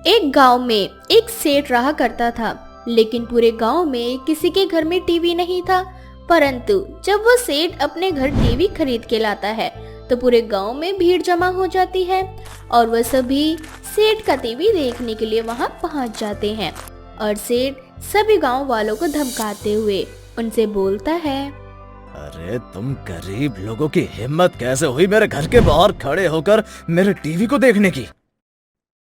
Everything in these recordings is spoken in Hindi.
एक गांव में एक सेठ रहा करता था, लेकिन पूरे गांव में किसी के घर में टीवी नहीं था। परंतु जब वो सेठ अपने घर टीवी खरीद के लाता है तो पूरे गांव में भीड़ जमा हो जाती है और वह सभी सेठ का टीवी देखने के लिए वहां पहुंच जाते हैं। और सेठ सभी गांव वालों को धमकाते हुए उनसे बोलता है, अरे तुम गरीब लोगों की हिम्मत कैसे हुई मेरे घर के बाहर खड़े होकर मेरे टीवी को देखने की।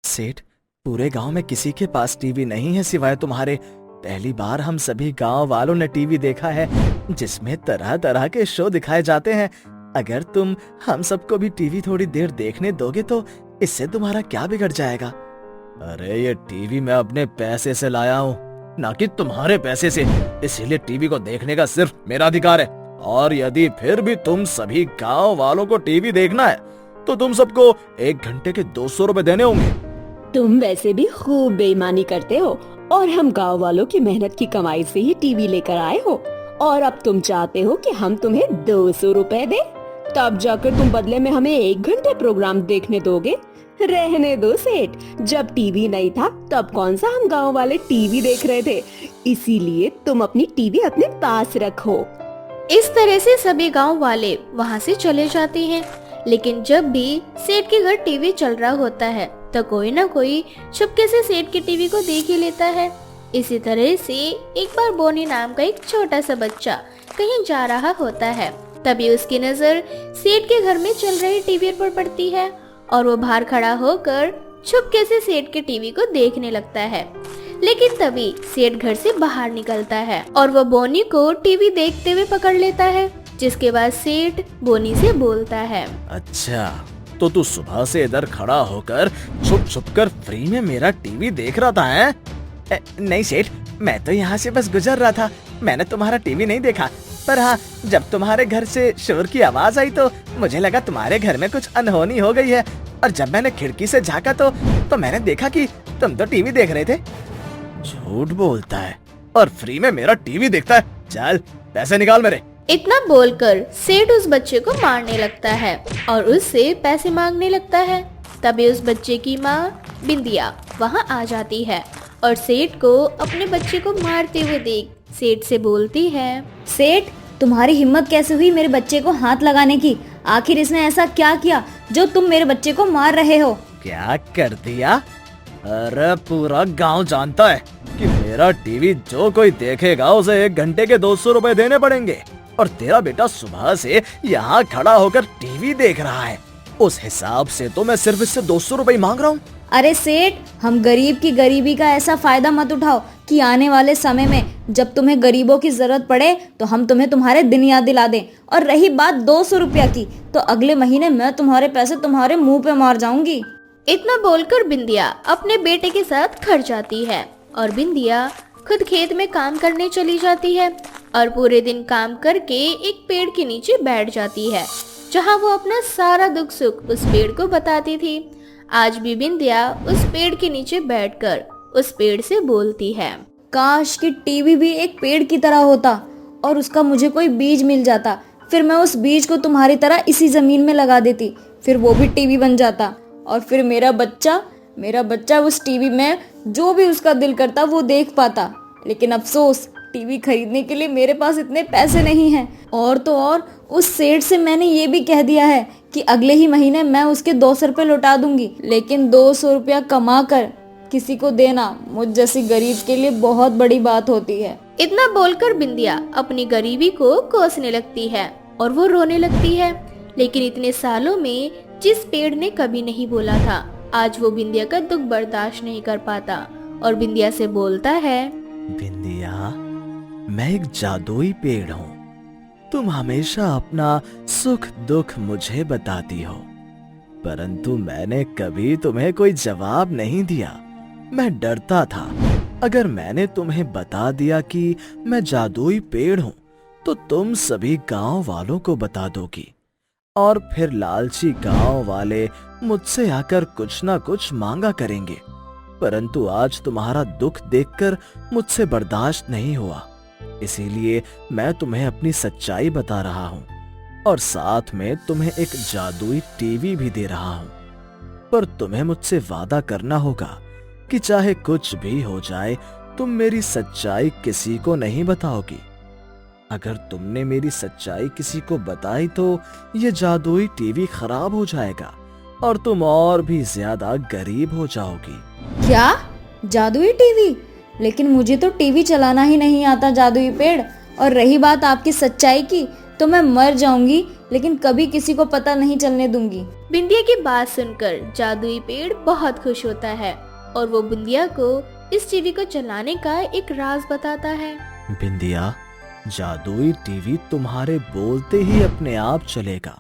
सेठ, पूरे गांव में किसी के पास टीवी नहीं है सिवाय तुम्हारे। पहली बार हम सभी गांव वालों ने टीवी देखा है जिसमें तरह तरह के शो दिखाए जाते हैं। अगर तुम हम सबको भी टीवी थोड़ी देर देखने दोगे तो इससे तुम्हारा क्या बिगड़ जाएगा। अरे ये टीवी मैं अपने पैसे से लाया हूँ, ना कि तुम्हारे पैसे से, इसीलिए टीवी को देखने का सिर्फ मेरा अधिकार है। और यदि फिर भी तुम सभी गांव वालों को टीवी देखना है तो तुम सबको 1 घंटे के 200 रुपए देने होंगे। तुम वैसे भी खूब बेईमानी करते हो और हम गांव वालों की मेहनत की कमाई से ही टीवी लेकर आए हो, और अब तुम चाहते हो कि हम तुम्हें 200 रुपए दें, तब जाकर तुम बदले में हमें 1 घंटे प्रोग्राम देखने दोगे। रहने दो सेठ, जब टीवी नहीं था तब कौन सा हम गांव वाले टीवी देख रहे थे, इसीलिए तुम अपनी टीवी अपने पास रखो। इस तरह से सभी गांव वाले वहां से चले जाते हैं। लेकिन जब भी सेठ के घर टीवी चल रहा होता है तो कोई ना कोई चुपके से सेठ की टीवी को देख ही लेता है। इसी तरह से एक बार बोनी नाम का एक छोटा सा बच्चा कहीं जा रहा होता है। तभी उसकी नजर सेठ के घर में चल रही टीवी पर पड़ती है और वो बाहर खड़ा होकर चुपके से सेठ के टीवी को देखने लगता है। लेकिन तभी सेठ घर से बाहर निकलता है और वो बोनी को टीवी देखते हुए पकड़ लेता है, जिसके बाद सेठ बोनी से बोलता है, अच्छा, तो तू सुबह से इधर खड़ा होकर छुप छुप कर फ्री में मेरा टीवी देख रहा था हैं? नहीं सेठ, मैं तो यहाँ से बस गुजर रहा था, मैंने तुम्हारा टीवी नहीं देखा। पर हाँ, जब तुम्हारे घर से शोर की आवाज आई तो मुझे लगा तुम्हारे घर में कुछ अनहोनी हो गई है, और जब मैंने खिड़की से झांका तो मैंने देखा कि तुम तो टीवी देख रहे थे। झूठ बोलता है और फ्री में मेरा टीवी देखता है, चल पैसे निकाल मेरे। इतना बोलकर सेठ उस बच्चे को मारने लगता है और उससे पैसे मांगने लगता है। तभी उस बच्चे की माँ बिंदिया वहाँ आ जाती है और सेठ को अपने बच्चे को मारते हुए देख सेठ से बोलती है, सेठ, तुम्हारी हिम्मत कैसे हुई मेरे बच्चे को हाथ लगाने की? आखिर इसने ऐसा क्या किया जो तुम मेरे बच्चे को मार रहे हो? क्या कर दिया? अरे पूरा गांव जानता है कि मेरा टीवी जो कोई देखेगा उसे 1 घंटे के 200 रुपए देने पड़ेंगे, और तेरा बेटा सुबह से यहाँ खड़ा होकर टीवी देख रहा है, उस हिसाब से तो मैं सिर्फ इससे 200 रुपए मांग रहा हूँ। अरे सेठ, हम गरीब की गरीबी का ऐसा फायदा मत उठाओ कि आने वाले समय में जब तुम्हें गरीबों की जरूरत पड़े तो हम तुम्हें तुम्हारे दिन याद दिला दें। और रही बात 200 रुपया की, तो अगले महीने मैं तुम्हारे पैसे तुम्हारे मुंह पे मार जाऊंगी। इतना बोलकर बिंदिया अपने बेटे के साथ घर जाती है और बिंदिया खुद खेत में काम करने चली जाती है और पूरे दिन काम करके एक पेड़ के नीचे बैठ जाती है, जहाँ वो अपना सारा दुख सुख उस पेड़ को बताती थी। आज भी बिंदिया उस पेड़ के नीचे बैठकर उस पेड़ से बोलती है, काश कि टीवी भी एक पेड़ की तरह होता और उसका मुझे कोई बीज मिल जाता, फिर मैं उस बीज को तुम्हारी तरह इसी जमीन में लगा देती, फिर वो भी टीवी बन जाता, और फिर मेरा बच्चा उस टीवी में जो भी उसका दिल करता वो देख पाता। लेकिन अफसोस, टीवी खरीदने के लिए मेरे पास इतने पैसे नहीं हैं। और तो और उस सेठ से मैंने ये भी कह दिया है कि अगले ही महीने मैं उसके 200 रुपये लौटा दूंगी, लेकिन 200 रुपया कमा कर किसी को देना मुझ जैसी गरीब के लिए बहुत बड़ी बात होती है। इतना बोलकर बिंदिया अपनी गरीबी को कोसने लगती है और वो रोने लगती है। लेकिन इतने सालों में जिस पेड़ ने कभी नहीं बोला था, आज वो बिंदिया का दुख बर्दाश्त नहीं कर पाता और बिंदिया से बोलता है, बिंदिया, मैं एक जादुई पेड़ हूँ, तुम हमेशा अपना सुख दुख मुझे बताती हो, परंतु मैंने कभी तुम्हें कोई जवाब नहीं दिया। मैं डरता था अगर मैंने तुम्हें बता दिया कि मैं जादुई पेड़ हूँ तो तुम सभी गांव वालों को बता दोगी, और फिर लालची गांव वाले मुझसे आकर कुछ ना कुछ मांगा करेंगे। परंतु आज तुम्हारा दुख देखकर मुझसे बर्दाश्त नहीं हुआ, इसीलिए मैं तुम्हें अपनी सच्चाई बता रहा हूँ, और साथ में तुम्हें एक जादुई टीवी भी दे रहा हूँ। पर तुम्हें मुझसे वादा करना होगा कि चाहे कुछ भी हो जाए तुम मेरी सच्चाई किसी को नहीं बताओगी। अगर तुमने मेरी सच्चाई किसी को बताई तो ये जादुई टीवी खराब हो जाएगा और तुम और भी ज्यादा गरीब हो जाओगी। क्या? जादुई टीवी? लेकिन मुझे तो टीवी चलाना ही नहीं आता जादुई पेड़। और रही बात आपकी सच्चाई की, तो मैं मर जाऊंगी लेकिन कभी किसी को पता नहीं चलने दूंगी। बिंदिया की बात सुनकर जादुई पेड़ बहुत खुश होता है और वो बिंदिया को इस टीवी को चलाने का एक राज बताता है। बिंदिया, जादुई टीवी तुम्हारे बोलते ही अपने आप चलेगा,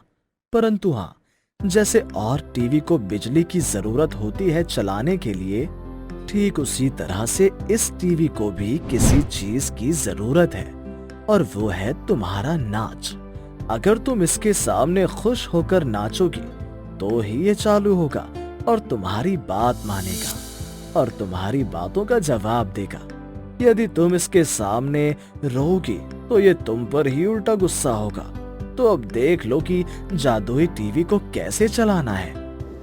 परंतु हाँ, जैसे और टीवी को बिजली की जरूरत होती है चलाने के लिए, ठीक उसी तरह से इस टीवी को भी किसी चीज की जरूरत है, और वो है तुम्हारा नाच। अगर तुम इसके सामने खुश होकर नाचोगी तो ही ये चालू होगा और तुम्हारी बात मानेगा और तुम्हारी बातों का जवाब देगा। यदि तुम इसके सामने रोओगी तो ये तुम पर ही उल्टा गुस्सा होगा। तो अब देख लो कि जादुई टीवी को कैसे चलाना है।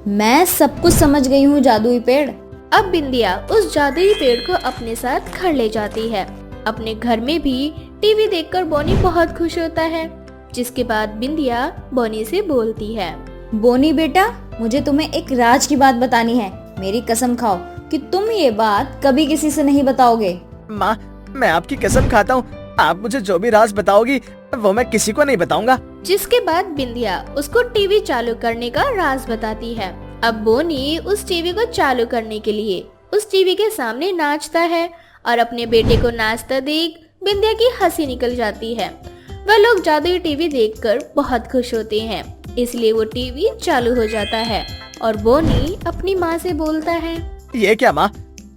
मैं सब कुछ समझ गई हूँ जादुई पेड़। अब बिंदिया उस जादुई पेड़ को अपने साथ घर ले जाती है। अपने घर में भी टीवी देखकर बोनी बहुत खुश होता है, जिसके बाद बिंदिया बोनी से बोलती है। बोनी बेटा, मुझे तुम्हें एक राज की बात बतानी है। मेरी कसम खाओ कि तुम ये बात कभी किसी से नहीं बताओगे। माँ, मैं आपकी कसम खाता हूँ, आप मुझे जो भी राज बताओगी वो मैं किसी को नहीं बताऊंगा। जिसके बाद बिंदिया उसको टीवी चालू करने का राज बताती है। अब बोनी उस टीवी को चालू करने के लिए उस टीवी के सामने नाचता है और अपने बेटे को नाचता देख बिंदिया की हंसी निकल जाती है। वह लोग जादुई टीवी देखकर बहुत खुश होते हैं, इसलिए वो टीवी चालू हो जाता है और बोनी अपनी माँ से बोलता है। ये क्या माँ,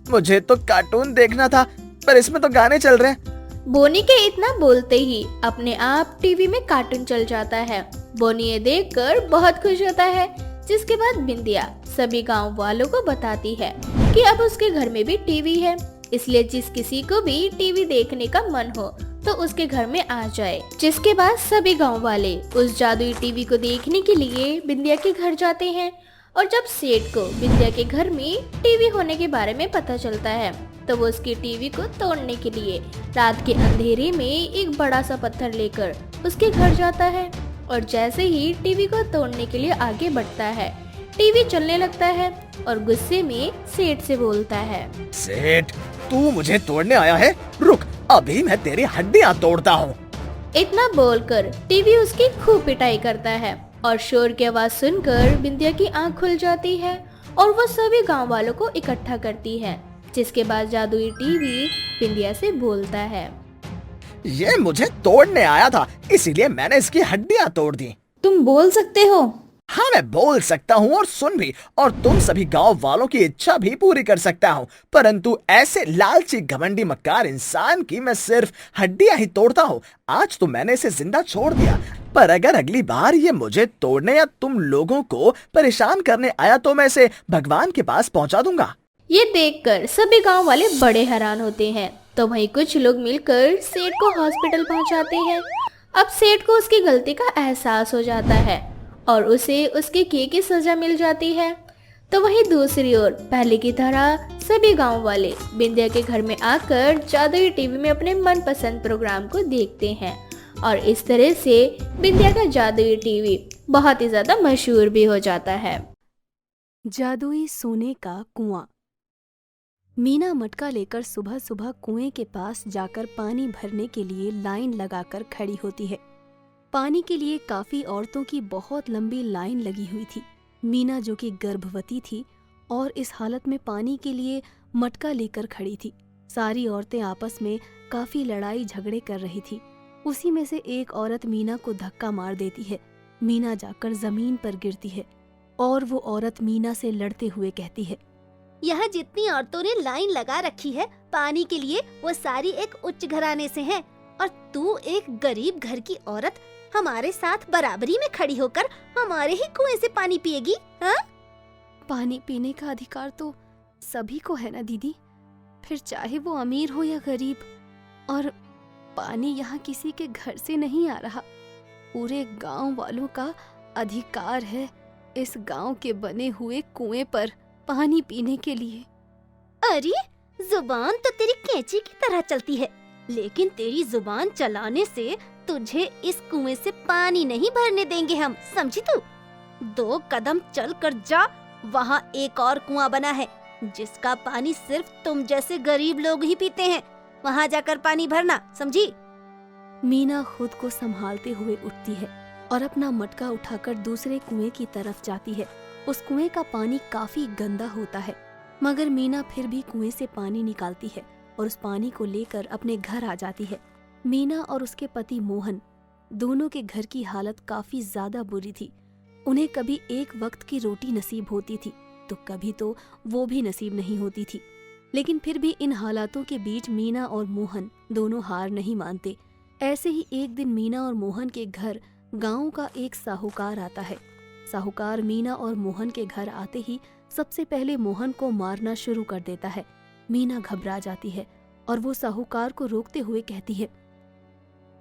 मुझे तो कार्टून देखना था पर इसमें तो गाने चल रहे हैं। बोनी के इतना बोलते ही अपने आप टीवी में कार्टून चल जाता है। बोनी ये देखकर बहुत खुश होता है, जिसके बाद बिंदिया सभी गांव वालों को बताती है कि अब उसके घर में भी टीवी है, इसलिए जिस किसी को भी टीवी देखने का मन हो तो उसके घर में आ जाए। जिसके बाद सभी गांव वाले उस जादुई टीवी को देखने के लिए बिंदिया के घर जाते हैं और जब सेठ को बिंदिया के घर में टीवी होने के बारे में पता चलता है तो वो उसकी टीवी को तोड़ने के लिए रात के अंधेरे में एक बड़ा सा पत्थर लेकर उसके घर जाता है और जैसे ही टीवी को तोड़ने के लिए आगे बढ़ता है, टीवी चलने लगता है और गुस्से में सेठ से बोलता है। सेठ, तू मुझे तोड़ने आया है? रुक, अभी मैं तेरी हड्डियां तोड़ता हूँ। इतना बोलकर टीवी उसकी खूब पिटाई करता है और शोर की आवाज सुनकर बिंदिया की आंख खुल जाती है और वो सभी गांव वालों को इकट्ठा करती है। जिसके बाद जादुई टीवी बिंदिया से बोलता है। ये मुझे तोड़ने आया था, इसीलिए मैंने इसकी हड्डियां तोड़ दी। तुम बोल सकते हो? हाँ, मैं बोल सकता हूँ और सुन भी, और तुम सभी गांव वालों की इच्छा भी पूरी कर सकता हूँ, परंतु ऐसे लालची घमंडी मक्कार इंसान की मैं सिर्फ हड्डियां ही तोड़ता हूँ। आज तो मैंने इसे जिंदा छोड़ दिया, पर अगर अगली बार ये मुझे तोड़ने या तुम लोगों को परेशान करने आया तो मैं इसे भगवान के पास पहुँचा दूंगा। ये देखकर सभी गांव वाले बड़े हैरान होते हैं। तो वहीं कुछ लोग मिलकर सेठ को हॉस्पिटल पहुंचाते हैं। अब सेठ को उसकी गलती का एहसास हो जाता है और उसे उसके किए की सजा मिल जाती है। तो वहीं दूसरी ओर पहले की तरह सभी गांव वाले बिंदिया के घर में आकर जादुई टीवी में अपने मनपसंद प्रोग्राम को देखते हैं और इस तरह से बिंदिया का जादुई टीवी बहुत ही ज्यादा मशहूर भी हो जाता है। जादुई सोने का कुआं। मीना मटका लेकर सुबह सुबह कुएं के पास जाकर पानी भरने के लिए लाइन लगाकर खड़ी होती है। पानी के लिए काफी औरतों की बहुत लंबी लाइन लगी हुई थी। मीना जो कि गर्भवती थी और इस हालत में पानी के लिए मटका लेकर खड़ी थी। सारी औरतें आपस में काफी लड़ाई झगड़े कर रही थी। उसी में से एक औरत मीना को धक्का मार देती है। मीना जाकर जमीन पर गिरती है और वो औरत मीना से लड़ते हुए कहती है, यह जितनी औरतों ने लाइन लगा रखी है पानी के लिए वो सारी एक उच्च घराने से हैं और तू एक गरीब घर की औरत हमारे साथ बराबरी में खड़ी होकर हमारे ही कुएं से पानी पिएगी? हाँ? पानी पीने का अधिकार तो सभी को है ना दीदी, फिर चाहे वो अमीर हो या गरीब। और पानी यहाँ किसी के घर से नहीं आ रहा, पूरे गांव वालों का अधिकार है इस गांव के बने हुए कुएं पर पानी पीने के लिए। अरे जुबान तो तेरी कैंची की तरह चलती है, लेकिन तेरी जुबान चलाने से तुझे इस कुएं से पानी नहीं भरने देंगे हम, समझी तू? 2 कदम चल कर जा, वहाँ एक और कुआं बना है जिसका पानी सिर्फ तुम जैसे गरीब लोग ही पीते हैं। वहाँ जाकर पानी भरना, समझी? मीना खुद को संभालते हुए उठती है और अपना मटका उठाकर दूसरे कुएं की तरफ जाती है। उस कुएं का पानी काफी गंदा होता है, मगर मीना फिर भी कुएं से पानी निकालती है और उस पानी को लेकर अपने घर आ जाती है। मीना और उसके पति मोहन दोनों के घर की हालत काफी ज्यादा बुरी थी। उन्हें कभी एक वक्त की रोटी नसीब होती थी तो कभी तो वो भी नसीब नहीं होती थी। लेकिन फिर भी इन हालातों के बीच मीना और मोहन दोनों हार नहीं मानते। ऐसे ही एक दिन मीना और मोहन के घर गांव का एक साहूकार आता है। साहूकार मीना और मोहन के घर आते ही सबसे पहले मोहन को मारना शुरू कर देता है। मीना घबरा जाती है और वो साहूकार को रोकते हुए कहती है,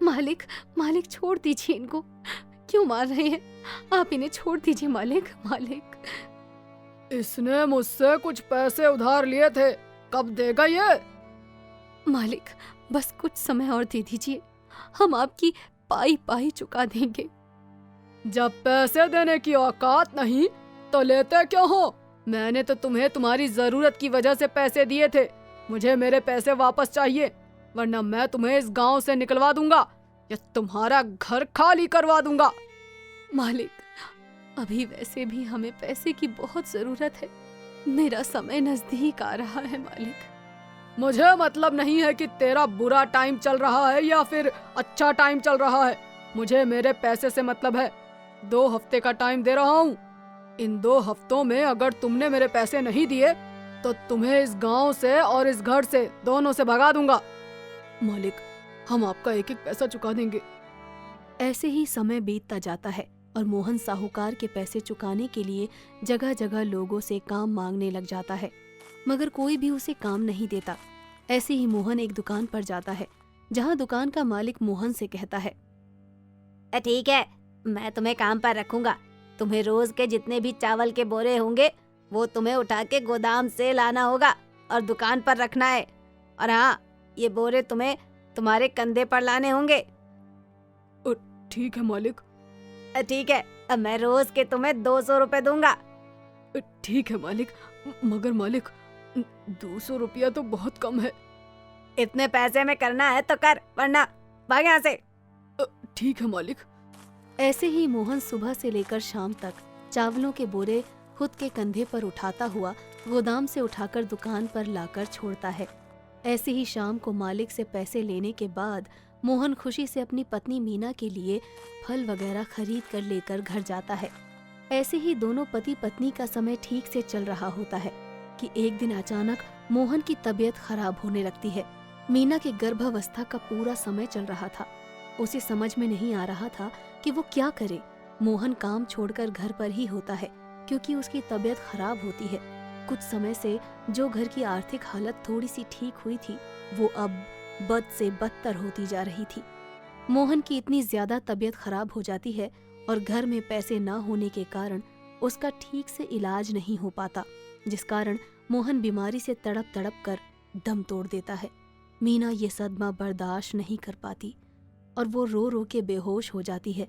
मालिक मालिक छोड़ दीजिए इनको, क्यों मार रहे हैं? आप इन्हें छोड़ दीजिए मालिक। मालिक, इसने मुझसे कुछ पैसे उधार लिए थे, कब देगा ये? मालिक बस कुछ समय और दे दीजिए, हम आपकी पाई पाई चुका देंगे। जब पैसे देने की औकात नहीं तो लेते क्यों हो? मैंने तो तुम्हें तुम्हारी जरूरत की वजह से पैसे दिए थे। मुझे मेरे पैसे वापस चाहिए, वरना मैं तुम्हें इस गांव से निकलवा दूंगा या तुम्हारा घर खाली करवा दूंगा। मालिक अभी वैसे भी हमें पैसे की बहुत जरूरत है, मेरा समय नजदीक आ रहा है मालिक। मुझे मतलब नहीं है कि तेरा बुरा टाइम चल रहा है या फिर अच्छा टाइम चल रहा है, मुझे मेरे पैसे से मतलब है। 2 हफ्ते का टाइम दे रहा हूँ। इन 2 हफ्तों में अगर तुमने मेरे पैसे नहीं दिए तो तुम्हें इस गांव से और इस घर से दोनों से भगा दूंगा। मालिक हम आपका 1-1 पैसा चुका देंगे। ऐसे ही समय बीतता जाता है और मोहन साहूकार के पैसे चुकाने के लिए जगह जगह लोगों से काम मांगने लग जाता है, मगर कोई भी उसे काम नहीं देता। ऐसे ही मोहन एक दुकान पर जाता है, जहाँ दुकान का मालिक मोहन से कहता है, ठीक है, मैं तुम्हें काम पर रखूंगा। तुम्हें रोज के जितने भी चावल के बोरे होंगे वो तुम्हें उठा के गोदाम से लाना होगा और दुकान पर रखना है। और हाँ, ये बोरे तुम्हें तुम्हारे कंधे पर लाने होंगे। ठीक है मालिक। ठीक है, अब मैं रोज के तुम्हें 200 रुपए दूंगा। ठीक है मालिक, मगर मालिक 200 रुपया तो बहुत कम है। इतने पैसे में करना है तो कर, वरना भाग यहाँ से। ठीक है मालिक। ऐसे ही मोहन सुबह से लेकर शाम तक चावलों के बोरे खुद के कंधे पर उठाता हुआ गोदाम से उठाकर दुकान पर लाकर छोड़ता है। ऐसे ही शाम को मालिक से पैसे लेने के बाद मोहन खुशी से अपनी पत्नी मीना के लिए फल वगैरह खरीद कर लेकर घर जाता है। ऐसे ही दोनों पति पत्नी का समय ठीक से चल रहा होता है कि एक दिन अचानक मोहन की तबीयत खराब होने लगती है। मीना के गर्भावस्था का पूरा समय चल रहा था। उसे समझ में नहीं आ रहा था कि वो क्या करे। मोहन काम छोड़कर घर पर ही होता है क्योंकि उसकी तबीयत खराब होती है। कुछ समय से जो घर की आर्थिक हालत थोड़ी सी ठीक हुई थी वो अब बद से बदतर होती जा रही थी। मोहन की इतनी ज्यादा तबीयत खराब हो जाती है और घर में पैसे न होने के कारण उसका ठीक से इलाज नहीं हो पाता, जिस कारण मोहन बीमारी से तड़प तड़प कर दम तोड़ देता है। मीना ये सदमा बर्दाश्त नहीं कर पाती और वो रो रो के बेहोश हो जाती है।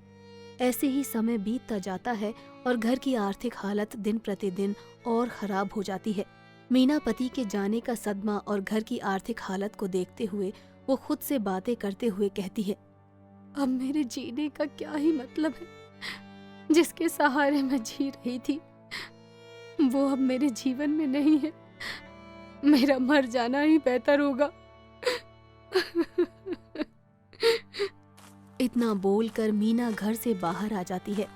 ऐसे ही समय बीतता जाता है और घर की आर्थिक हालत दिन प्रतिदिन और खराब हो जाती है। मीना पति के जाने का सदमा और घर की आर्थिक हालत को देखते हुए वो खुद से बातें करते हुए कहती है, अब मेरे जीने का क्या ही मतलब है। जिसके सहारे मैं जी रही थी वो अब मेरे जीवन में नहीं है। मेरा मर जाना ही बेहतर होगा। इतना बोलकर मीना घर से बाहर आ जाती है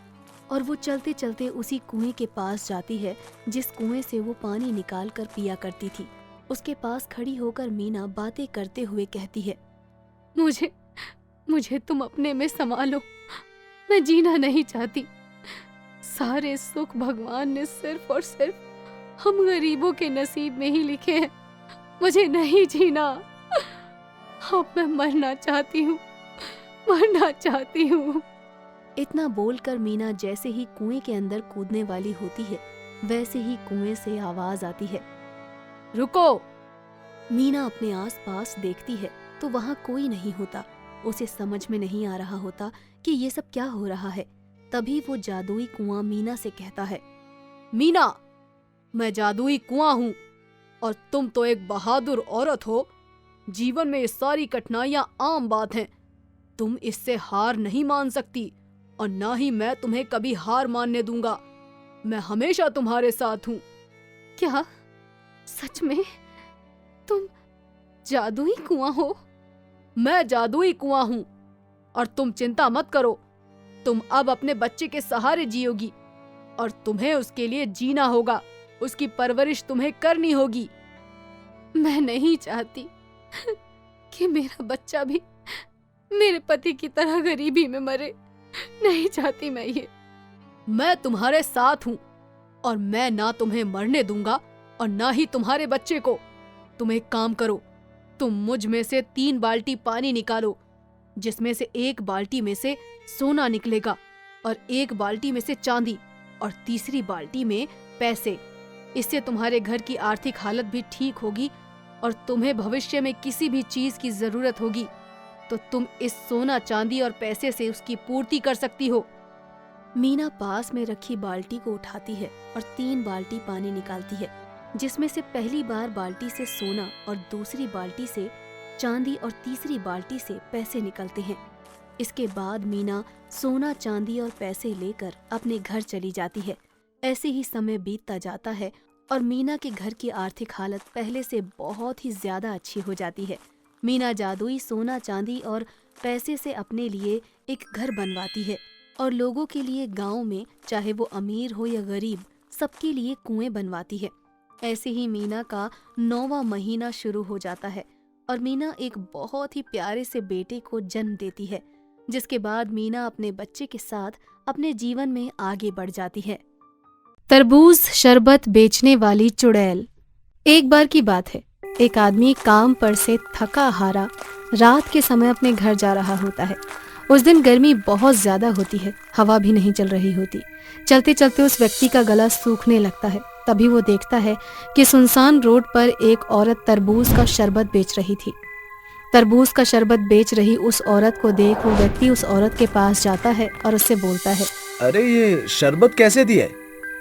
और वो चलते चलते उसी कुएं के पास जाती है जिस कुएं से वो पानी निकाल कर पिया करती थी। उसके पास खड़ी होकर मीना बातें करते हुए कहती है, मुझे तुम अपने में संभालो, मैं जीना नहीं चाहती। सारे सुख भगवान ने सिर्फ और सिर्फ हम गरीबों के नसीब में ही लिखे हैं। मुझे नहीं जीना, अब मैं मरना चाहती हूँ, मरना चाहती हूँ। इतना बोलकर मीना जैसे ही कुएं के अंदर कूदने वाली होती है वैसे ही कुएं से आवाज आती है, रुको। मीना अपने आसपास देखती है तो वहां कोई नहीं होता। उसे समझ में नहीं आ रहा होता कि ये सब क्या हो रहा है। तभी वो जादुई कुआं मीना से कहता है, मीना, मैं जादुई कुआं हूँ और तुम तो एक बहादुर औरत हो। जीवन में ये सारी कठिनाइयां आम बात हैं। तुम इससे हार नहीं मान सकती और ना ही मैं तुम्हें कभी हार मानने दूंगा। मैं हमेशा तुम्हारे साथ हूँ। क्या सच में तुम जादुई कुआं हो? मैं जादुई कुआं हूँ और तुम चिंता मत करो। तुम अब अपने बच्चे के सहारे जियोगी और तुम्हें उसके लिए जीना होगा। उसकी परवरिश तुम्हें करनी होगी। मैं नहीं चाहती कि मेरा बच्चा भी मेरे पति की तरह गरीबी में मरे। नहीं चाहती मैं ये। मैं तुम्हारे साथ हूँ और मैं ना तुम्हें मरने दूंगा और ना ही तुम्हारे बच्चे को। तुम एक काम करो, तुम मुझ में से 3 बाल्टी पानी निकालो, जिसमें से 1 बाल्टी में से सोना निकलेगा और 1 बाल्टी में से चांदी और तीसरी बाल्टी में पैसे। इससे तुम्हारे घर की आर्थिक हालत भी ठीक होगी और तुम्हें भविष्य में किसी भी चीज की जरूरत होगी तो तुम इस सोना चांदी और पैसे से उसकी पूर्ति कर सकती हो। मीना पास में रखी बाल्टी को उठाती है और 3 बाल्टी पानी निकालती है, जिसमें से पहली बाल्टी से सोना और दूसरी बाल्टी से चांदी और तीसरी बाल्टी से पैसे निकलते हैं। इसके बाद मीना सोना, चांदी और पैसे लेकर अपने घर चली जाती है। ऐसे ही समय बीतता जाता है और मीना के घर की आर्थिक हालत पहले से बहुत ही ज्यादा अच्छी हो जाती है। मीना जादुई सोना, चांदी और पैसे से अपने लिए एक घर बनवाती है और लोगों के लिए गांव में, चाहे वो अमीर हो या गरीब, सबके लिए कुएं बनवाती है। ऐसे ही मीना का 9वां महीना शुरू हो जाता है और मीना एक बहुत ही प्यारे से बेटे को जन्म देती है, जिसके बाद मीना अपने बच्चे के साथ अपने जीवन में आगे बढ़ जाती है। तरबूज शरबत बेचने वाली चुड़ैल। एक बार की बात है, एक आदमी काम पर से थका हारा रात के समय अपने घर जा रहा होता है। उस दिन गर्मी बहुत ज्यादा होती है, हवा भी नहीं चल रही होती। चलते चलते उस व्यक्ति का गला सूखने लगता है। तभी वो देखता है कि सुनसान रोड पर एक औरत तरबूज का शरबत बेच रही थी। तरबूज का शरबत बेच रही उस औरत को देख वो व्यक्ति उस औरत के पास जाता है और उससे बोलता है, अरे ये शरबत कैसे दिए?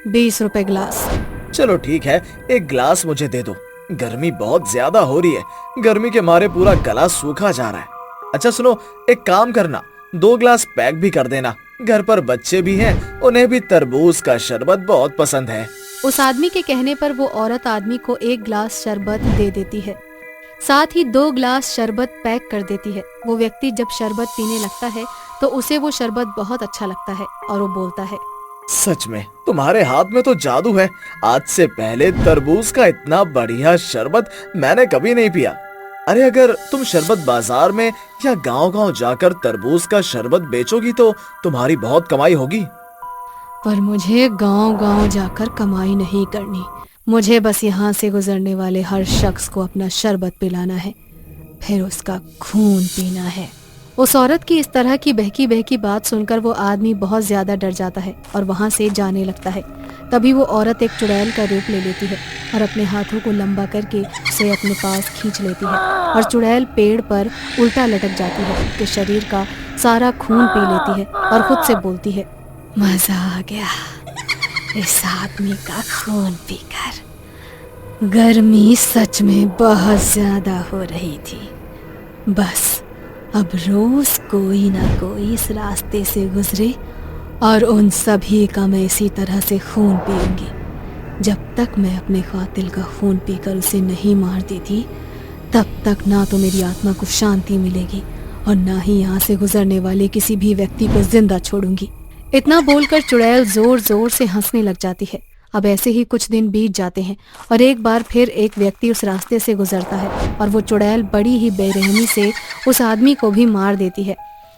20 रुपए गिलास। चलो ठीक है, एक गिलास मुझे दे दो। गर्मी बहुत ज्यादा हो रही है, गर्मी के मारे पूरा गला सूखा जा रहा है। अच्छा सुनो, एक काम करना, 2 गिलास पैक भी कर देना। घर पर बच्चे भी हैं, उन्हें भी तरबूज का शरबत बहुत पसंद है। उस आदमी के कहने पर वो औरत आदमी को 1 गिलास शरबत दे देती है, साथ ही 2 गिलास शरबत पैक कर देती है। वो व्यक्ति जब शरबत पीने लगता है तो उसे वो शरबत बहुत अच्छा लगता है और वो बोलता है, सच में तुम्हारे हाथ में तो जादू है। आज से पहले तरबूज का इतना बढ़िया शरबत मैंने कभी नहीं पिया। अरे अगर तुम शरबत बाजार में या गांव-गांव जाकर तरबूज का शरबत बेचोगी तो तुम्हारी बहुत कमाई होगी। पर मुझे गांव-गांव जाकर कमाई नहीं करनी। मुझे बस यहाँ से गुजरने वाले हर शख्स को अपना शरबत पिलाना है, फिर उसका खून पीना है। उस औरत की इस तरह की बहकी बहकी बात सुनकर वो आदमी बहुत ज्यादा डर जाता है और वहाँ से जाने लगता है। तभी वो औरत एक चुड़ैल का रूप ले लेती है और अपने हाथों को लंबा करके उसे अपने पास खींच लेती है और चुड़ैल पेड़ पर उल्टा लटक जाती है। उसके शरीर का सारा खून पी लेती है और खुद से बोलती है, मजा आ गया इस आदमी का खून पीकर। गर्मी सच में बहुत ज्यादा हो रही थी। बस अब रोज कोई ना कोई इस रास्ते से गुजरे और उन सभी का मैं इसी तरह से खून पीऊंगी। जब तक मैं अपने कातिल का खून पीकर उसे नहीं मार देती, तब तक ना तो मेरी आत्मा को शांति मिलेगी और ना ही यहाँ से गुजरने वाले किसी भी व्यक्ति को जिंदा छोड़ूंगी। इतना बोलकर चुड़ैल जोर जोर से हंसने लग जाती है। अब ऐसे ही कुछ दिन बीत जाते हैं और एक बार फिर एक व्यक्ति उस रास्ते से गुजरता है और वो चुड़ैल बड़ी ही बेरहमी से उस आदमी को भी मार देती है।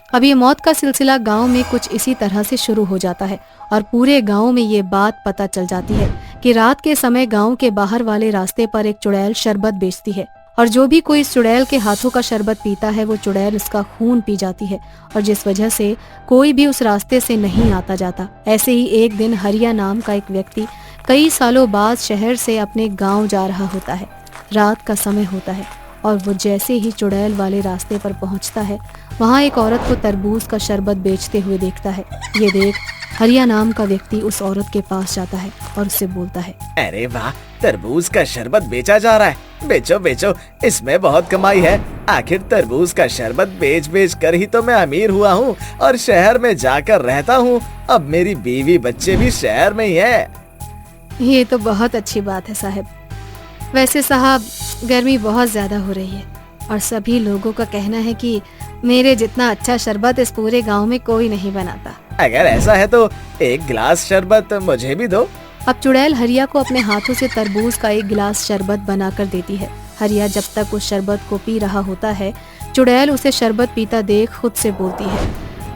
अब ये मौत का सिलसिला गांव में कुछ इसी तरह से शुरू हो जाता है और पूरे गांव में ये बात पता चल जाती है कि रात के समय गांव के बाहर वाले रास्ते पर एक चुड़ैल शरबत बेचती है और जो भी कोई इस चुड़ैल के हाथों का शरबत पीता है वो चुड़ैल उसका खून पी जाती है और जिस वजह से कोई भी उस रास्ते से नहीं आता जाता। ऐसे ही एक दिन हरिया नाम का एक व्यक्ति कई सालों बाद शहर से अपने गांव जा रहा होता है रात का समय होता है और वो जैसे ही चुड़ैल वाले रास्ते पर पहुंचता है, वहाँ एक औरत को तरबूज का शरबत बेचते हुए देखता है। ये देख हरिया नाम का व्यक्ति उस औरत के पास जाता है और उससे बोलता है, अरे वाह, तरबूज का शरबत बेचा जा रहा है। बेचो बेचो, इसमें बहुत कमाई है। आखिर तरबूज का शरबत बेच बेच कर ही तो मैं अमीर हुआ हूँ और शहर में जाकर रहता हूँ। अब मेरी बीवी बच्चे भी शहर में ही है। ये तो बहुत अच्छी बात है साहब। वैसे साहब, गर्मी बहुत ज्यादा हो रही है और सभी लोगों का कहना है कि मेरे जितना अच्छा शरबत इस पूरे गांव में कोई नहीं बनाता। अगर ऐसा है तो एक गिलास शरबत मुझे भी दो। अब चुड़ैल हरिया को अपने हाथों से तरबूज का एक गिलास शरबत बनाकर देती है। हरिया जब तक उस शरबत को पी रहा होता है, चुड़ैल उसे शरबत पीता देख खुद से बोलती है,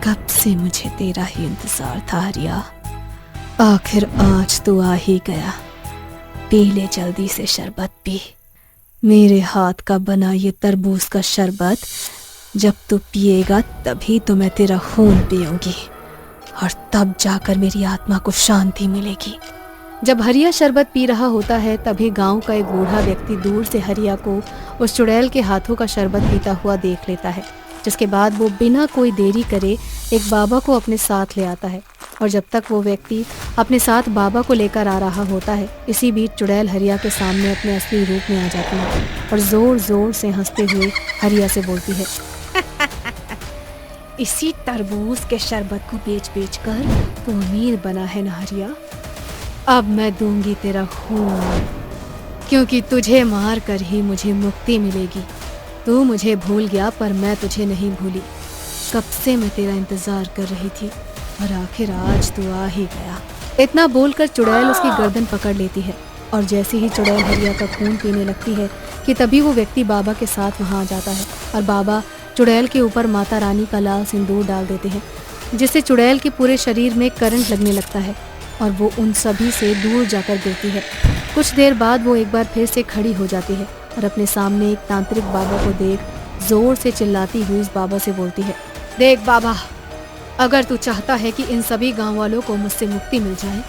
कब से मुझे तेरा ही इंतजार था हरिया, आखिर आज तू आ ही गया। पी ले जल्दी से शरबत पी। मेरे हाथ का बना ये तरबूज का शरबत जब तू पिएगा तभी तो मैं तेरा खून पीऊंगी और तब जाकर मेरी आत्मा को शांति मिलेगी। जब हरिया शरबत पी रहा होता है तभी गांव का एक बूढ़ा व्यक्ति दूर से हरिया को उस चुड़ैल के हाथों का शरबत पीता हुआ देख लेता है, जिसके बाद वो बिना कोई देरी करे एक बाबा को अपने साथ ले आता है। और जब तक वो व्यक्ति अपने साथ बाबा को लेकर आ रहा होता है, इसी बीच चुड़ैल हरिया के सामने अपने असली रूप में आ जाती है और जोर जोर से हंसते हुए हरिया से बोलती है, इसी तरबूज के शरबत को बेच बेच कर तू अमीर बना है ना हरिया। अब मैं दूंगी तेरा खून, क्योंकि तुझे मार कर ही मुझे मुक्ति मिलेगी। तू मुझे भूल गया पर मैं तुझे नहीं भूली। कब से मैं तेरा इंतजार कर रही थी और आखिर आज तू आ ही गया। इतना बोलकर चुड़ैल उसकी गर्दन पकड़ लेती है और जैसे ही चुड़ैल हरिया का खून पीने लगती है कि तभी वो व्यक्ति बाबा के साथ वहाँ आ जाता है और बाबा चुड़ैल के ऊपर माता रानी का लाल सिंदूर डाल देते हैं, जिससे चुड़ैल के पूरे शरीर में करंट लगने लगता है और वो उन सभी से दूर जाकर गिरती है। कुछ देर बाद वो एक बार फिर से खड़ी हो जाती है और अपने सामने एक तांत्रिक बाबा को देख जोर से चिल्लाती हुई उस बाबा से बोलती है, देख बाबा, अगर तू चाहता है कि इन सभी गांव वालों को मुझसे मुक्ति मिल जाए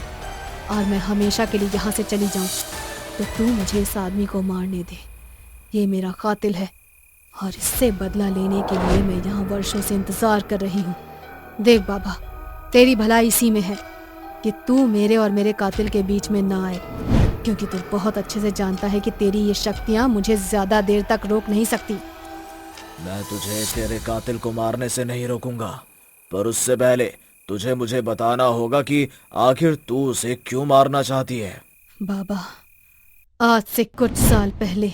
और मैं हमेशा के लिए यहाँ से चली जाऊँ, तो तू मुझे इस आदमी को मारने दे। ये मेरा कातिल है और इससे बदला लेने के लिए मैं यहाँ वर्षों से इंतजार कर रही हूँ। देख बाबा, तेरी भलाई इसी में है कि तू मेरे और मेरे कातिल के बीच में ना आए, क्योंकि तू बहुत अच्छे से जानता है कि तेरी ये शक्तियाँ मुझे ज्यादा देर तक रोक नहीं सकती। मैं तुझे तेरे कातिल को मारने से नहीं रोकूंगा, पर उससे पहले तुझे मुझे बताना होगा कि आखिर तू उसे क्यों मारना चाहती है। बाबा, आज से कुछ साल पहले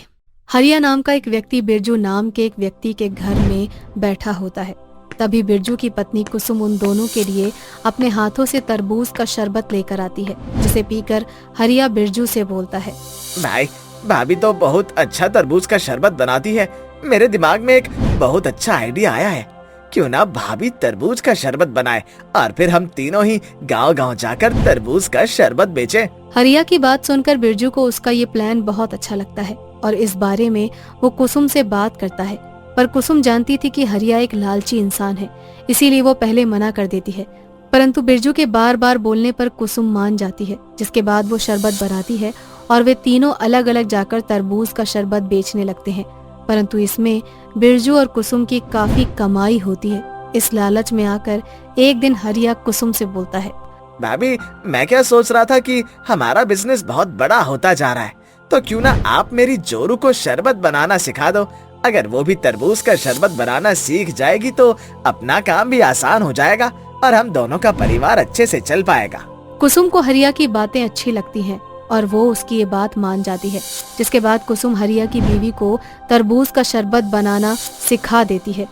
हरिया नाम का एक व्यक्ति बिरजू नाम के एक व्यक्ति के घर में बैठा होता है। तभी बिरजू की पत्नी कुसुम उन दोनों के लिए अपने हाथों से तरबूज का शरबत लेकर आती है, जिसे पीकर हरिया बिरजू से बोलता है, भाई, भाभी तो बहुत अच्छा तरबूज का शरबत बनाती है। मेरे दिमाग में एक बहुत अच्छा आइडिया आया है। क्यों ना भाभी तरबूज का शरबत बनाए और फिर हम तीनों ही गांव-गांव जाकर तरबूज का शरबत बेचें। हरिया की बात सुनकर बिरजू को उसका ये प्लान बहुत अच्छा लगता है और इस बारे में वो कुसुम से बात करता है, पर कुसुम जानती थी कि हरिया एक लालची इंसान है, इसीलिए वो पहले मना कर देती है। परंतु बिरजू के बार बार बोलने पर कुसुम मान जाती है, जिसके बाद वो शरबत बनाती है और वे तीनों अलग अलग जाकर तरबूज का शरबत बेचने लगते हैं। परंतु इसमें बिरजू और कुसुम की काफी कमाई होती है। इस लालच में आकर एक दिन हरिया कुसुम से बोलता है, भाभी, मैं क्या सोच रहा था कि हमारा बिजनेस बहुत बड़ा होता जा रहा है, तो क्यों ना आप मेरी जोरू को शरबत बनाना सिखा दो। अगर वो भी तरबूज का शरबत बनाना सीख जाएगी तो अपना काम भी आसान हो जाएगा और हम दोनों का परिवार अच्छे से चल पाएगा। कुसुम को हरिया की बातें अच्छी लगती हैं और वो उसकी ये बात मान जाती है, जिसके बाद कुसुम हरिया की बीवी को तरबूज का शरबत बनाना सिखा देती है।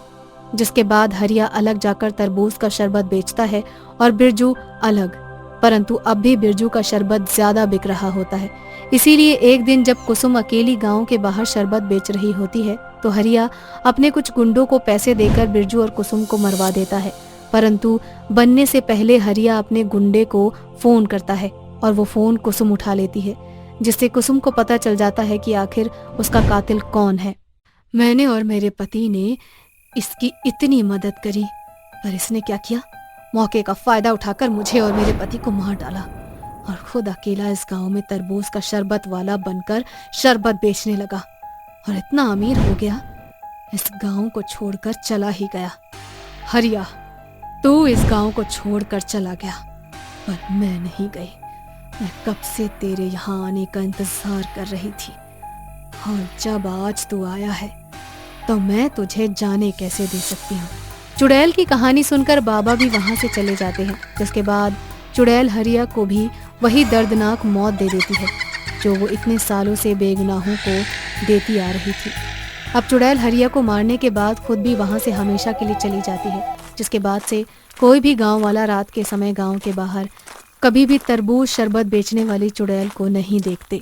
जिसके बाद हरिया अलग जाकर तरबूज का शरबत बेचता है और बिरजू अलग, परंतु अब भी बिरजू का शरबत ज्यादा बिक रहा होता है। इसीलिए एक दिन जब कुसुम अकेली गांव के बाहर शरबत बेच रही होती है तो हरिया अपने कुछ गुंडों को पैसे देकर बिरजू और कुसुम को मरवा देता है। परंतु बनने से पहले हरिया अपने गुंडे को फोन करता है और वो फोन कुसुम उठा लेती है, जिससे कुसुम को पता चल जाता है कि आखिर उसका कातिल कौन है। मैंने और मेरे पति ने इसकी इतनी मदद करी, पर इसने क्या किया, मौके का फायदा उठाकर मुझे और मेरे पति को मार डाला और खुद अकेला इस गांव में तरबूज का शरबत वाला बनकर शरबत बेचने लगा और इतना अमीर हो गया, इस गांव को छोड़कर चला ही गया। हरिया, तू इस गांव को छोड़कर चला गया, पर मैं नहीं गई। मैं कब से तेरे यहाँ आने का इंतजार कर रही थी, और जब आज तू आया है तो मैं तुझे जाने कैसे दे सकती हूँ। चुड़ैल की कहानी सुनकर बाबा भी वहां से चले जाते हैं, जिसके बाद चुड़ैल हरिया को भी वही दर्दनाक मौत दे देती है जो वो इतने सालों से बेगुनाहों को देती आ रही थी। अब चुड़ैल हरिया को मारने के बाद खुद भी वहां से हमेशा के लिए चली जाती है, जिसके बाद से कोई भी गांव वाला रात के समय गांव के बाहर कभी भी तरबूज शरबत बेचने वाली चुड़ैल को नहीं देखते।